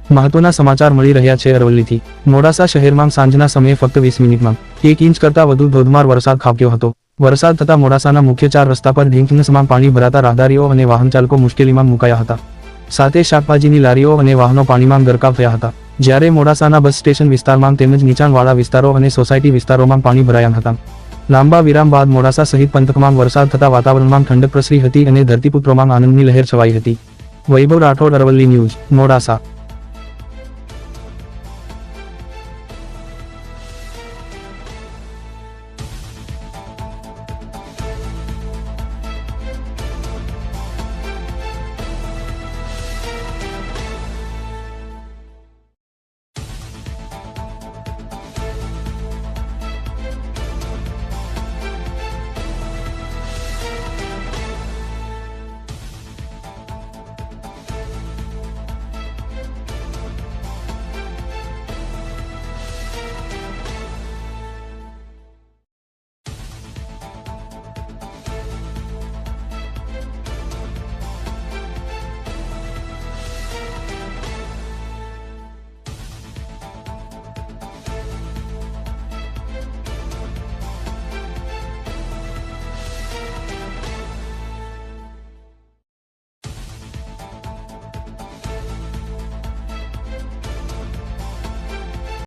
મહત્વના સમાચાર મળી રહ્યા છે અરવલ્લીથી। મોડાસા શહેરમાં સાંજના સમયે ફક્ત 20 મિનિટમાં 1 ઇંચ કરતાં વધુ ધોધમાર વરસાદ ખાબક્યો હતો। વરસાદ થતાં મોડાસાના મુખ્ય 4 રસ્તા પર ઢીંચણસમાં પાણી ભરાતા રાહદારીઓ અને વાહન ચાલકો મુશ્કેલીમાં મુકાયા હતા। સાથે શાકભાજીની લારીઓ અને વાહનો પાણીમાં ગરકાવ થયા હતા। જ્યારે મોડાસાના બસ સ્ટેશન વિસ્તારમાં તેમજ નીચાણવાળા વિસ્તારો અને સોસાયટી વિસ્તારોમાં પાણી ભરાયા હતા। લાંબા વિરામ બાદ મોડાસા સહિત પંથકમાં વરસાદ થતાં વાતાવરણમાં ઠંડક પ્રસરી હતી અને ધરતીપુત્રોમાં આનંદની લહેર છવાઈ હતી। વૈભવ રાઠોડ, અરવલ્લી ન્યૂઝ, મોડાસા।